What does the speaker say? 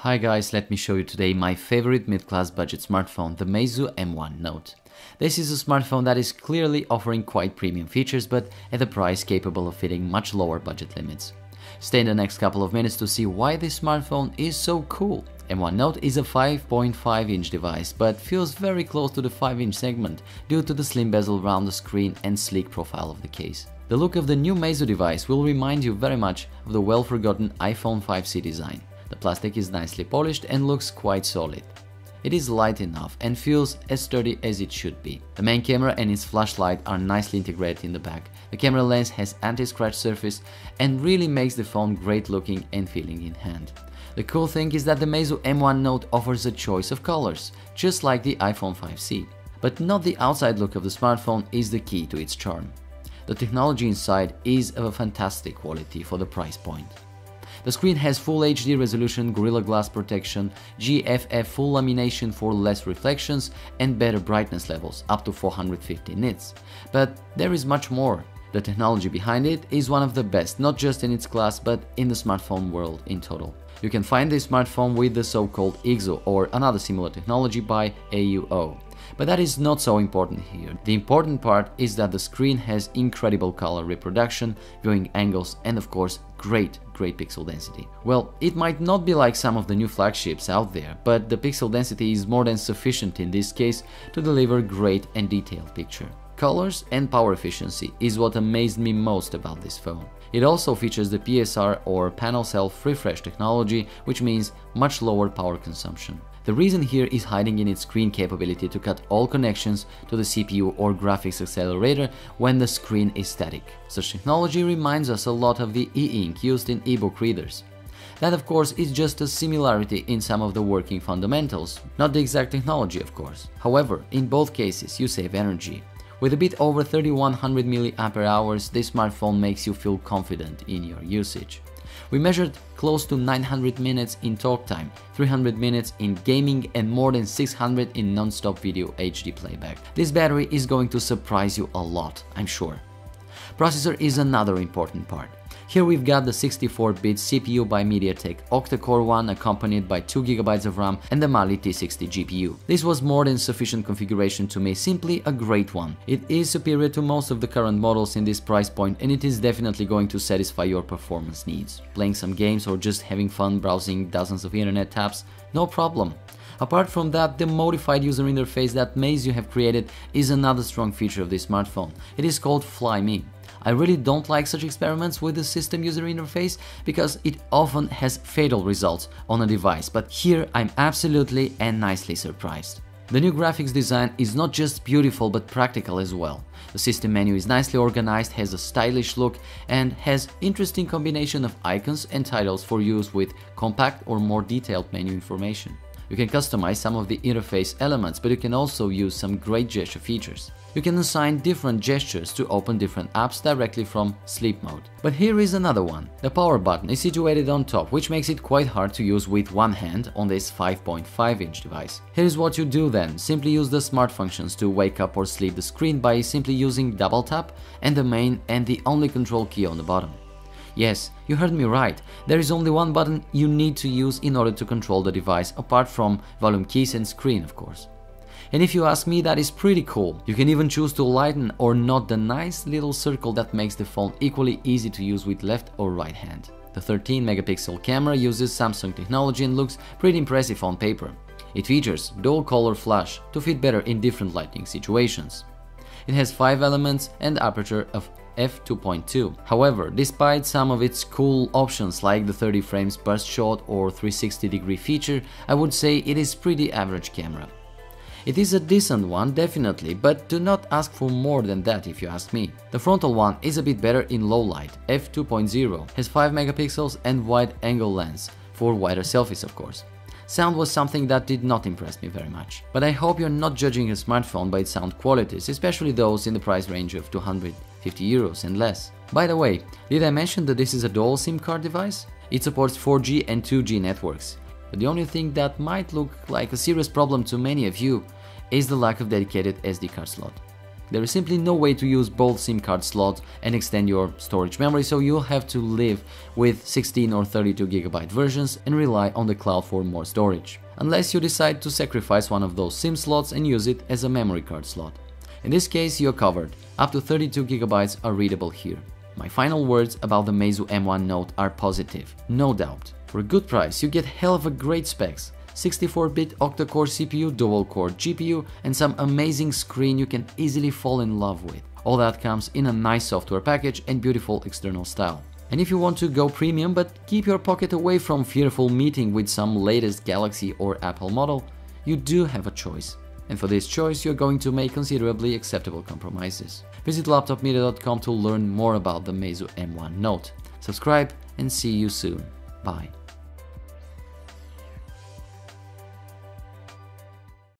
Hi guys, let me show you today my favorite mid-class budget smartphone, the MEIZU M1 Note. This is a smartphone that is clearly offering quite premium features, but at a price capable of fitting much lower budget limits. Stay in the next couple of minutes to see why this smartphone is so cool. M1 Note is a 5.5-inch device, but feels very close to the 5-inch segment due to the slim bezel around the screen and sleek profile of the case. The look of the new MEIZU device will remind you very much of the well-forgotten iPhone 5C design. The plastic is nicely polished and looks quite solid. It is light enough and feels as sturdy as it should be. The main camera and its flashlight are nicely integrated in the back. The camera lens has anti-scratch surface and really makes the phone great looking and feeling in hand. The cool thing is that the MEIZU M1 Note offers a choice of colors, just like the iPhone 5C. But not the outside look of the smartphone is the key to its charm. The technology inside is of a fantastic quality for the price point. The screen has Full HD resolution, Gorilla Glass protection, GFF full lamination for less reflections and better brightness levels, up to 450 nits. But there is much more. The technology behind it is one of the best, not just in its class, but in the smartphone world in total. You can find this smartphone with the so-called MEIZU or another similar technology by AUO. But that is not so important here. The important part is that the screen has incredible color reproduction, viewing angles and of course great pixel density. Well, it might not be like some of the new flagships out there, but the pixel density is more than sufficient in this case to deliver great and detailed picture. Colors and power efficiency is what amazed me most about this phone. It also features the PSR or panel self-refresh technology, which means much lower power consumption. The reason here is hiding in its screen capability to cut all connections to the CPU or graphics accelerator when the screen is static. Such technology reminds us a lot of the e-ink used in ebook readers. That of course is just a similarity in some of the working fundamentals, not the exact technology of course. However, in both cases you save energy. With a bit over 3100 mAh, this smartphone makes you feel confident in your usage. We measured close to 900 minutes in talk time, 300 minutes in gaming and more than 600 in non-stop video HD playback. This battery is going to surprise you a lot, I'm sure. Processor is another important part. Here we've got the 64-bit CPU by MediaTek octa-core one accompanied by 2GB of RAM and the Mali T60 GPU. This was more than sufficient configuration to me, simply a great one. It is superior to most of the current models in this price point and it is definitely going to satisfy your performance needs. Playing some games or just having fun browsing dozens of internet tabs, no problem. Apart from that, the modified user interface that MEIZU have created is another strong feature of this smartphone. It is called Fly Me. I really don't like such experiments with the system user interface because it often has fatal results on a device, but here I'm absolutely and nicely surprised. The new graphics design is not just beautiful but practical as well. The system menu is nicely organized, has a stylish look and has interesting combination of icons and titles for use with compact or more detailed menu information. You can customize some of the interface elements, but you can also use some great gesture features. You can assign different gestures to open different apps directly from sleep mode. But here is another one. The power button is situated on top, which makes it quite hard to use with one hand on this 5.5-inch device. Here is what you do then. Simply use the smart functions to wake up or sleep the screen by simply using double tap and the main and the only control key on the bottom. Yes, you heard me right, there is only one button you need to use in order to control the device, apart from volume keys and screen of course. And if you ask me, that is pretty cool. You can even choose to lighten or not the nice little circle that makes the phone equally easy to use with left or right hand. The 13-megapixel camera uses Samsung technology and looks pretty impressive on paper. It features dual color flash to fit better in different lighting situations. It has 5 elements and aperture of f2.2. However, despite some of its cool options like the 30 frames burst shot or 360-degree feature, I would say it is pretty average camera. It is a decent one definitely, but do not ask for more than that if you ask me. The frontal one is a bit better in low light, f2.0, has 5 megapixels and wide angle lens, for wider selfies of course. Sound was something that did not impress me very much. But I hope you're not judging a smartphone by its sound qualities, especially those in the price range of 250 euros and less. By the way, did I mention that this is a dual SIM card device? It supports 4G and 2G networks. But the only thing that might look like a serious problem to many of you is the lack of dedicated SD card slot. There is simply no way to use both SIM card slots and extend your storage memory, so you'll have to live with 16 or 32GB versions and rely on the cloud for more storage, unless you decide to sacrifice one of those SIM slots and use it as a memory card slot. In this case, you're covered. Up to 32GB are readable here. My final words about the MEIZU M1 Note are positive, no doubt. For a good price, you get hell of a great specs. 64-bit octa-core CPU, dual-core GPU, and some amazing screen you can easily fall in love with. All that comes in a nice software package and beautiful external style. And if you want to go premium but keep your pocket away from fearful meeting with some latest Galaxy or Apple model, you do have a choice. And for this choice, you're going to make considerably acceptable compromises. Visit laptopmedia.com to learn more about the MEIZU M1 Note. Subscribe and see you soon. Bye.